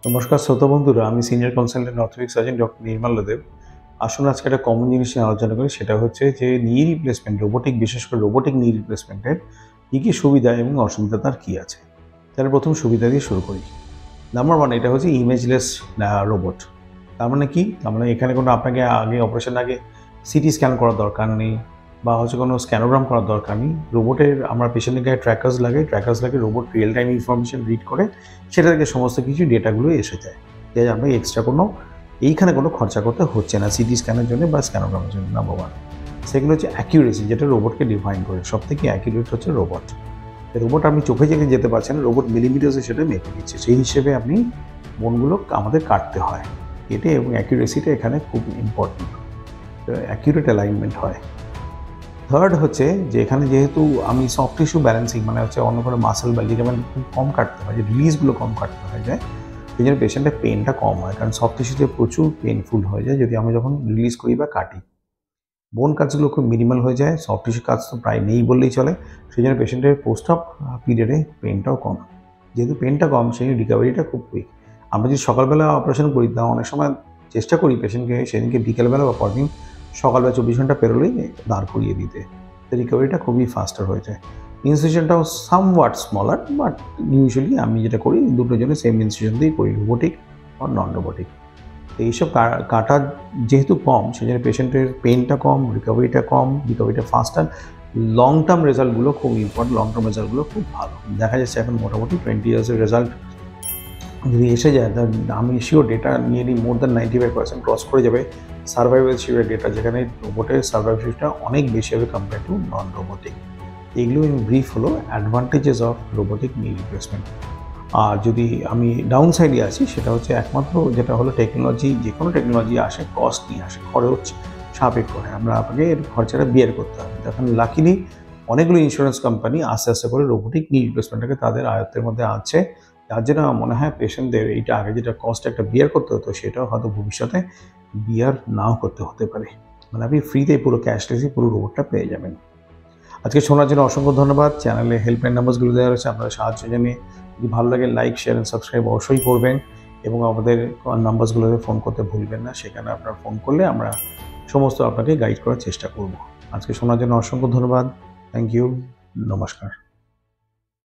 নমস্কার শ্রোতা বন্ধুরা, আমি senior consultant orthopaedic surgeon doctor Nirmal Deb. আসুন আজকে একটা কমন জিনিস নিয়ে আলোচনা করি, সেটা হচ্ছে যে নি রিপ্লেসমেন্ট, রোবোটিক, বিশেষ করে রোবোটিক নি রিপ্লেসমেন্টের কী সুবিধা এবং অসুবিধা তার কী আছে। তাহলে প্রথম সুবিধা দিয়ে শুরু করি। নাম্বার ওয়ান, এটা হচ্ছে ইমেজলেস রোবট। তার মানে কি? তার মানে এখানে কোনো আপনাকে অপারেশন আগে সিটি স্ক্যান করার দরকার নেই, বা হচ্ছে কোনো স্ক্যানোগ্রাম করার দরকার নেই। রোবটের আমরা পেশেন্টের গায়ে ট্র্যাকার্স লাগে, robot real time information read করে সেটা থেকে সমস্ত কিছু ডেটাগুলো এসে যায়। যে আপনাকে এক্সট্রা কোনো খরচা করতে হচ্ছে না সিটি স্ক্যানের জন্য বা স্ক্যানোগ্রামের জন্য। Number one. সেগুলো হচ্ছে অ্যাকিউরেসি, যেটা রোবটকে ডিফাইন করে। সবথেকে অ্যাকিউরেট হচ্ছে রোবট। রোবট আপনি চোখে যেতে পারছেন, রোবট মিলিমিটার্সে সেটা মেপে দিচ্ছে। সেই হিসেবে আপনি বোনগুলো আমাদের কাটতে হয়, কেটে, এবং অ্যাকিউরেসিটা এখানে খুব ইম্পর্টেন্ট, অ্যাকিউরেট অ্যালাইনমেন্ট হয়। থার্ড হচ্ছে যে এখানে যেহেতু আমি সফট টিস্যু ব্যালেন্সিং, মানে হচ্ছে অন্য কোনো মাসেল বা লিগামেন্ট খুব কম কাটতে হয়, যে রিলিজগুলো কম কাটতে হয়ে যায়, সেই জন্য পেশেন্টের পেনটা কম হয়। কারণ সফট টিস্যুতে প্রচুর পেনফুল হয়ে যায় যদি আমরা যখন রিলিজ করি বা কাটি। বোন কাজগুলো খুব মিনিমাল হয়ে যায়, সফট টিস্যু কাজ তো প্রায় নেই বললেই চলে। সেই জন্য পেশেন্টের পোস্ট অপ পিরিয়ডে পেনটাও কম। যেহেতু পেনটা কম, সেই রিকভারিটা খুব কুইক। আমরা যদি সকালবেলা অপারেশন করি, তা অনেক সময় চেষ্টা করি পেশেন্টকে সেদিনকে বিকেলবেলা বা পরদিন সকালবেলা 24 ঘন্টা পেরোলেই দাঁড় করিয়ে দিতে। তো রিকভারিটা খুবই ফাস্টার হয়ে যায়। ইনস্টিটিউশনটাও সামওয়াট স্মলার, বাট ইউজুয়ালি আমি যেটা করি দুটোর জন্য সেম ইনস্টিটিউশন দিয়েই করি, রোবোটিক আর নন রোবোটিক। তো এইসব কাটা যেহেতু কম, সেই জন্য পেশেন্টের পেনটা কম, রিকভারিটা ফাস্টার। লং টার্ম রেজাল্টগুলো খুব ইম্পর্টেন্ট, লং টার্ম রেজাল্টগুলো খুব ভালো দেখা যাচ্ছে। এখন মোটামুটি 20 ইয়ার্সের রেজাল্ট যদি এসে যায়, তাহলে আমি sure data nearly more than 95% cross করে যাবে সার্ভাইভালশিপের ডেটা, যেখানে রোবটের সার্ভাইভালশিপটা অনেক বেশি হবে কম্পেয়ার টু নন রোবোটিক। এগুলো ইন ব্রিফ হলো advantages of robotic knee replacement. আর যদি আমি ডাউন সাইডে আছি, সেটা হচ্ছে একমাত্র যেটা হলো টেকনোলজি, যে কোনো টেকনোলজি আসে কস্ট নিয়ে আসে, খরচ সাপেক্ষ হয়। আমরা আপনাকে এর খরচাটা বিয়ার করতে হবে। তখন লাকিলি অনেকগুলো ইন্স্যুরেন্স কোম্পানি আস্তে আস্তে করে রোবোটিক নি রিপ্লেসমেন্টটাকে তাদের আয়ত্তের মধ্যে আছে। যার জন্য আমার মনে হয় পেশেন্টদের এইটা আগে যেটা কস্ট একটা বিয়ার করতে হতো, সেটাও হয়তো ভবিষ্যতে বিয়ার নাও করতে হতে পারে। মানে আপনি ফ্রিতে পুরো ক্যাশলেসই পুরো রোবটটা পেয়ে যাবেন। আজকে শোনার জন্য অসংখ্য ধন্যবাদ। চ্যানেলে হেল্পলাইন নাম্বারগুলো দেওয়া রয়েছে, আপনারা সাহায্য জানিয়ে যদি ভালো লাগে লাইক, শেয়ার অ্যান্ড সাবস্ক্রাইব অবশ্যই করবেন, এবং আমাদের নাম্বারগুলোতে ফোন করতে ভুলবেন না। সেখানে আপনারা ফোন করলে আমরা সমস্ত আপনাকে গাইড করার চেষ্টা করব। আজকে শোনার জন্য অসংখ্য ধন্যবাদ। Thank you. নমস্কার।